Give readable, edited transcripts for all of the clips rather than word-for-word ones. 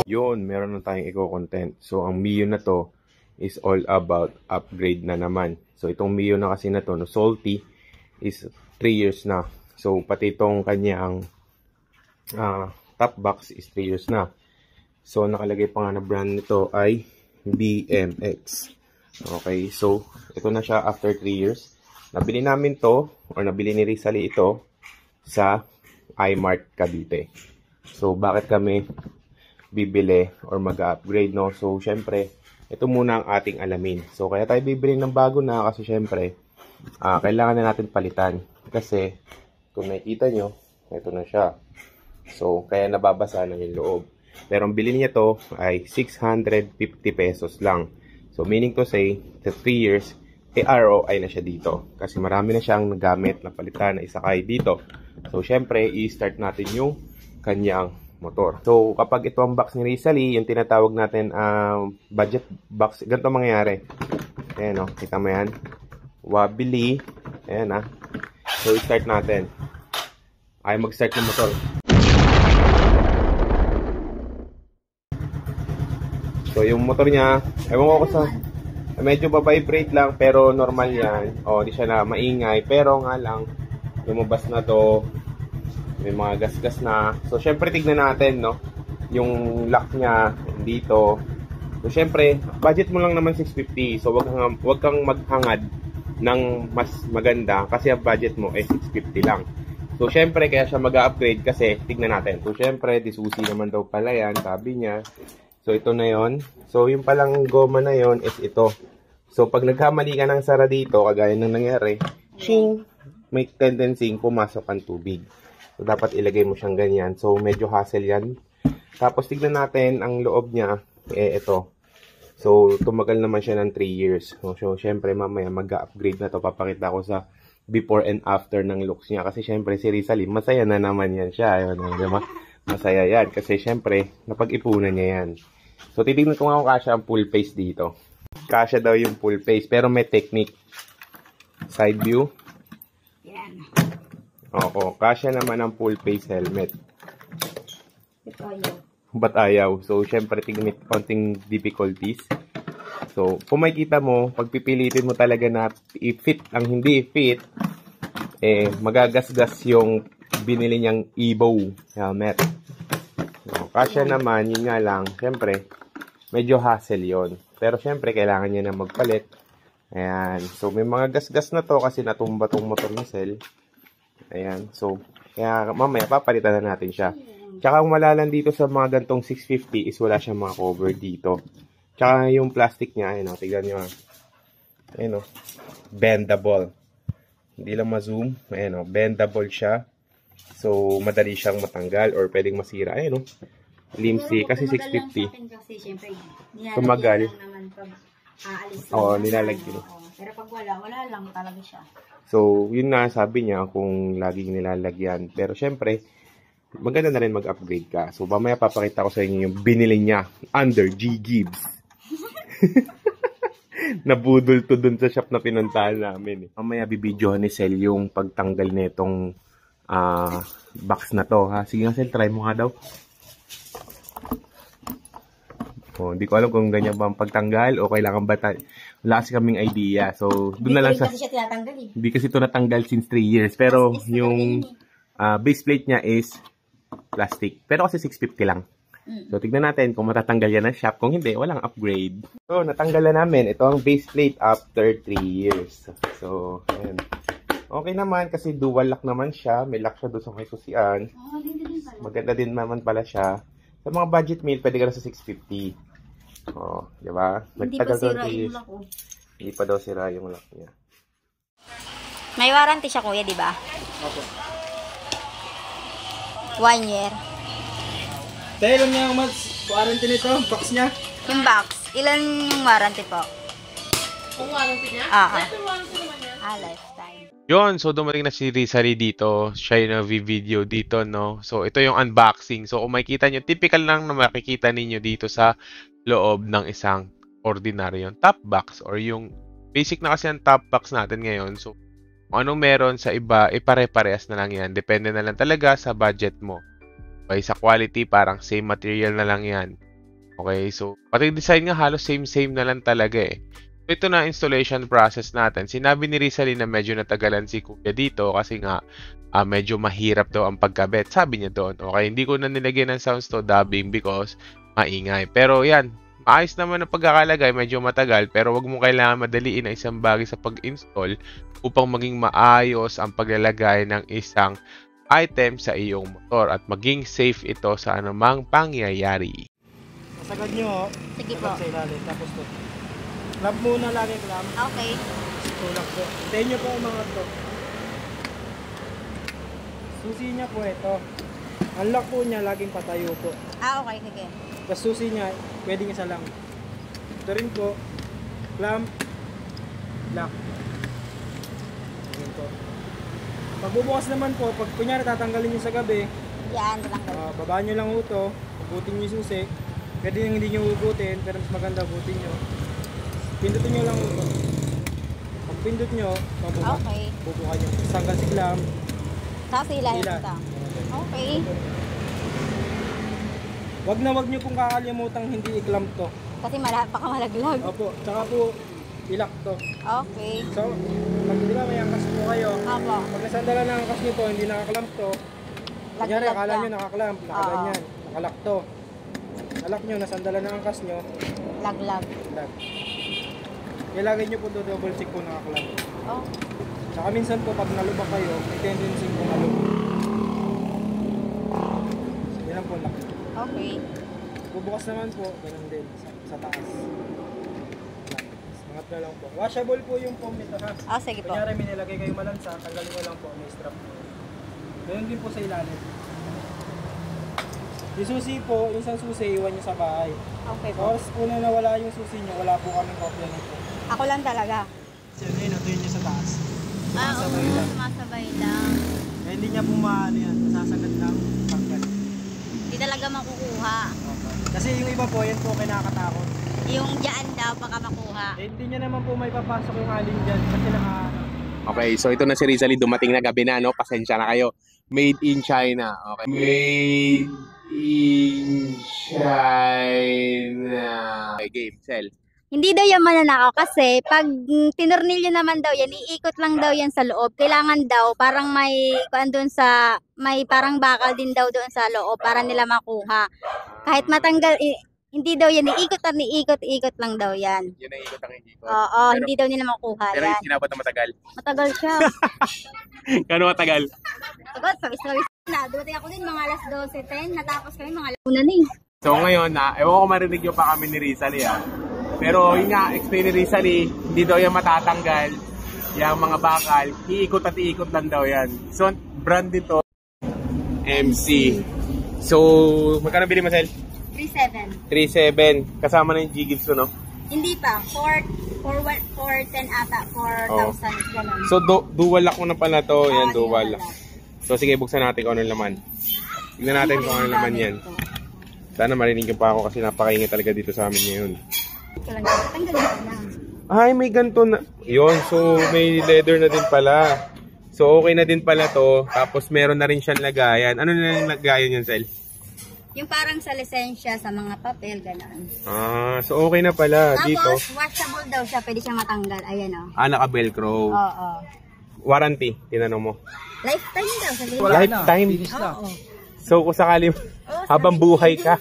Yun, meron na tayong eco-content. So, ang Mio na to is all about upgrade na naman. So, itong Mio na kasi na to, no, Salty, is 3 years na. So, pati itong kanyang top box is 3 years na. So, nakalagay pa nga na brand nito ay BMX. Okay, so, ito na siya after 3 years. Nabili namin to, or nabili ni Rizali ito, sa iMart Cavite. So, bakit kami bibili or mag-upgrade, no? So, syempre, ito muna ang ating alamin. So, kaya tayo bibili ng bago na kasi syempre, kailangan na natin palitan. Kasi, kung nakikita nyo, ito na siya. So, kaya nababasa na yung loob. Pero ang bilhin niya to ay 650 pesos lang. So, meaning to say, sa 3 years, ROI na siya dito. Kasi marami na siyang nagamit na palitan na isakay dito. So, syempre, i-start natin yung kanyang motor. So, kapag ito ang box ni Rizali, yung tinatawag natin budget box, ganito mangyayari. Ayan, o. Kita mo yan. Wobbly. Ayan, ha. So, i-start natin. Ay, mag-start yung motor. So, yung motor niya, ewan ko sa, medyo ba-vibrate lang, pero normal yan. O, di siya na maingay. Pero nga lang, lumabas na to, may mga gas-gas na. So, syempre, tignan natin, no? Yung lock niya dito. So, syempre, budget mo lang naman 650. So, wag kang maghangad ng mas maganda kasi ang budget mo ay 650 lang. So, syempre, kaya siya mag-upgrade kasi tignan natin. So, syempre, disusi naman daw pala yan, sabi niya. So, ito na yon. So, yung palang goma na yon is ito. So, pag nagkamali ka ng sara dito, kagaya ng nangyari, shing, may tendency pumasok ang tubig. So, dapat ilagay mo siyang ganyan. So, medyo hassle yan. Tapos, tignan natin ang loob niya. Ito. So, tumagal naman siya ng 3 years. So, syempre, mamaya mag-upgrade na to. Papakita ko sa before and after ng looks niya. Kasi, syempre, si Rizali, masaya na naman yan siya. Ayun, diba? Masaya yan. Kasi, syempre, napag-ipunan niya yan. So, titignan ko nga kung kasya ang full face dito. Kasya daw yung full face. Pero may technique. Side view. Yan. Oo. Kasya naman ang full face helmet. Ito ayaw. Ba't ayaw? So, syempre, tignan konting difficulties. So, kung makikita mo, pag pipilitin mo talaga na i-fit ang hindi i-fit, magagasgas yung binili niyang Evo helmet. So, kasya naman, yun nga lang, syempre, medyo hassle yon. Pero syempre, kailangan niya na magpalit. Ayan. So, may mga gas-gas na to kasi natumba tong motor ni Sel. Ayan. So, kaya mamaya, papalitan na natin siya. Tsaka, kung malalan dito sa mga gantong 650 is wala siyang mga cover dito. Tsaka, yung plastic niya, ayun o, tignan nyo. Ayun o, bendable. Hindi lang ma-zoom. Ayun o, bendable siya. So, madali siyang matanggal or pwedeng masira. Ayun o. Limsy, kasi 650. Kasi, syempre, tumagal. Oo, nilalagyan. Pero pag wala lang talaga siya. So, yun na sabi niya kung laging nilalagyan. Pero syempre, maganda na rin mag-upgrade ka. So, mamaya papakita ko sa inyo yung binili niya under G. Gibbs. Nabudol to dun sa shop na pinuntahan namin. Mamaya bibidyohan ni Sel yung pagtanggal nitong box na to. Ha? Sige nga Sel, try mo nga daw. Oh, hindi ko alam kung ganyan ba ang pagtanggal o kailangan ba tayo. Wala kasi kaming idea. So, doon na lang sa... Hindi kasi siya tinatanggal eh. Hindi kasi ito natanggal since 3 years. Pero yung base plate niya is plastic. Pero kasi 650 lang. So, tignan natin kung matatanggal yan ng shop. Kung hindi, walang upgrade. So, natanggal na namin. Ito ang base plate after 3 years. So, ayan. Okay naman kasi dual lock naman siya. May lock siya doon sa may susian. Maganda din naman pala siya. Sa mga budget meal, pwede ka na sa 650. Oh, di ba? Hindi pa sira yung lock, oh. Hindi pa daw sira yung lock niya. May warranty siya, kuya, di ba? Opo. 1 year. Dahil lang niya ang warranty nito, box niya. Yung box, ilan yung warranty po? Ang warranty niya? Ito warranty naman niya. lifetime. Yun, so dumating na si Rizali dito. Siya yung video dito, no? So, ito yung unboxing. So, kung makikita nyo, typical lang na makikita ninyo dito sa loob ng isang ordinaryong top box or yung basic na kasi ang top box natin ngayon. So, kung anong meron sa iba, ipare-parehas na lang yan. Depende na lang talaga sa budget mo. Okay, sa quality, parang same material na lang yan. Okay, so pati design nga halos same na lang talaga eh. So, ito na installation process natin. Sinabi ni Rizali na medyo natagalan si Kuya dito kasi nga medyo mahirap daw ang pagkabit. Sabi niya doon, okay, hindi ko na nilagyan ng sounds to dubbing because maingay. Pero yan, maayos naman ang pagkakalagay, medyo matagal, pero wag mo kailangan madaliin ang isang bagay sa pag-install upang maging maayos ang paglalagay ng isang item sa iyong motor at maging safe ito sa anumang pangyayari. Masagad nyo, Sige po. sagad sa ilalim. Tapos to. Clamp muna lagi, clamp. Okay. Tulak po. Hintayin nyo po ang mga to. Susi niya po ito. Ang lock po niya, laging patayo po. Okay, sige. Tapos susi niya, pwedeng isa lang. Ito rin po, clamp, lock. Ayan po. Pagbubukas naman po, pag kunyari tatanggalin nyo sa gabi, Yan, tatanggal. babaan nyo lang ito, hugutin nyo yung susi. Pwede yung hindi nyo hugutin, pero mas maganda hugutin nyo. Pindutin nyo lang ito. Pag pindot nyo, pabuka. Okay. Bubuka nyo. Tapos hanggang si clamp, Tapos ilahin sila. ito. Okay. Wag nyo pong kakalimutang hindi i-clamp to. Kasi baka malaglag. Opo, tsaka po ilak to. Okay. So, pag di ba may angkas po kayo, Opo. pag nasandala ng angkas nyo to, hindi nakaklamp to, kunyari Laglag akala ka. nyo nakaklamp, nakaganyan, nakalak to. Nalak nyo, nasandala ng angkas nyo, Laglag. lag. Ilagay nyo po to, double check po nakaklamp. Oh. Tsaka minsan po, pag nalubak kayo, may tendency po nalubak. So, yan lang po lock. Okay. Bubukas naman po, ganun din, sa taas. Mga na lang po. Washable po yung foam nito ha. Ah, sige po. Kunyari may nilagay kayo malansa, tanggalin ko lang po, may strap po. Ganun din po sa ilalim. Yung susi po, yung isang susi, iwan nyo sa bahay. Okay po. Tapos una na wala yung susi nyo, wala po kaming kopya nito. Ako lang talaga. So yun, natuyin nyo sa taas. Oo, Sumasabay lang. sumasabay lang. Kaya hindi niya po maano yan, masasagad lang, tanggal. Hindi talaga makukuha. Okay. Kasi yung iba po, yan po kinakatakot. Yung dyan daw, baka makuha. Eh, hindi niya naman po may papasok yung alin dyan kasi Okay, so ito na si Rizali, dumating na gabi na, no? Pasensya na kayo. Made in China. Okay. Made in China. Okay, game, sell. Hindi daw yan mananakaw kasi pag tinornilyo naman daw yan, iikot lang daw yan sa loob. Kailangan daw parang may may parang bakal din daw doon sa loob para nila makuha. Kahit matanggal, hindi daw yan, iikot lang daw yan. Yun ang ikot ang ikot. Oo, hindi daw nila makuha Pero yan. yung sinabot na matagal. Matagal siya. Gano'ng matagal? Matagal, pawis na. Dumating ako din mga alas 12:10, natapos kami mga alas 1 na eh. So ngayon ewan ko marinig nyo pa kami ni Rizali Pero yun nga, explain ni Rizali, hindi daw yan matatanggal. Yung mga bakal, iikot at iikot lang daw yan. So brand dito, MC. So, magkano bili mo, Sel? 3.7. 3.7. Kasama na yung G-Gibbs ko, no? Hindi pa, 4.10 ata, 4,000 ganun. So, dual lock mo na pala to. Yan, Oo, dual lock. So, sige, buksan natin kung anong laman. Tignan natin kung anong laman yan. Sana marinig nyo pa ako kasi napakaingay talaga dito sa amin ngayon. Tanggalin ko na. Ay, may ganito na. Yun, so may leather na din pala. So, okay na din pala to. Tapos, meron na rin siyang lagayan. Ano na yung lagayan yan, Sel? Yung parang sa lisensya, sa mga papel, gano'n. Ah, so okay na pala dito. Tapos, washable daw siya, pwede siya matanggal. Ayan o. Naka-velcro. Oo. Warranty, tinanong mo. Lifetime daw, sabi Wala niya. Lifetime. Oo. So, kung sakali habang buhay ka.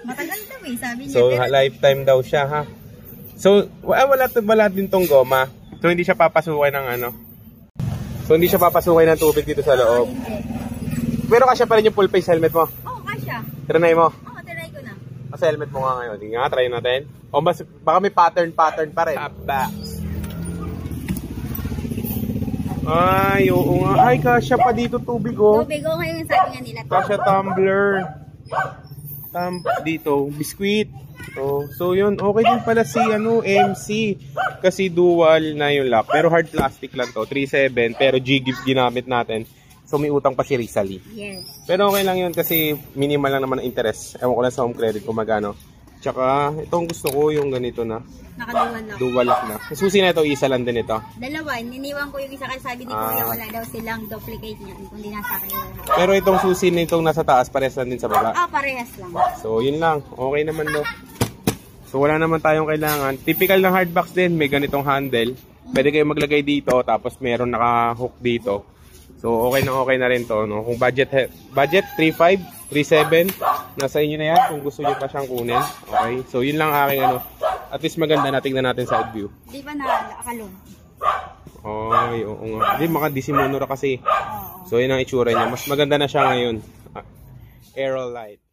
Matagal daw eh, sabi niya. So, Pero, lifetime daw siya, ha? So, wala din tong goma. So, hindi siya papasukin ng ano. So, hindi siya papasukin ng tubig dito sa loob. hindi. Pero kasya pa rin yung full face helmet mo. Oo, kasya. Trinay mo. Oo, tinry ko na. Kasi helmet mo nga ngayon. Sige nga, try natin. O, baka may pattern pa rin. Ay, oo nga. Ay, kasya pa dito tubig, oh. Tubig, oo, ngayon sabi nga nila. Kasya tumbler. Dito, biskuit. So yun, okay din pala si MC. Kasi dual na yung lock. Pero hard plastic lang to. 3.7. Pero G-Gibbs ginamit natin. So may utang pa si Rizali. Yes. Pero okay lang yun kasi minimal lang naman ang interest. Ewan ko lang sa home credit kung magano. Tsaka, itong gusto ko yung ganito na. Nakaduwan lang. Dual lock na. Yung susi na ito, isa lang din ito. Dalawa, niniwan ko yung isa kasi sabi ni Kuya wala daw silang duplicate niya kundi nasa akin yung lahat. Pero itong susi nitong nasa taas, parehas lang din sa baba. Parehas lang. So, yun lang. Okay naman, no? So, wala naman tayong kailangan. Typical ng hardbox din, may ganitong handle. Pwede kayo maglagay dito, tapos meron naka-hook dito. So, okay na rin to, no? Kung budget 3.5, 3.7, nasa inyo na yan kung gusto nyo pa siyang kunin. Okay? So, yun lang aking ano. At least maganda na, tignan natin side view. Di ba nakakalong? Okay, oo nga. Hindi, makadisimonura kasi. So, yun ang itsura niya. Mas maganda na siya ngayon. Aerolite.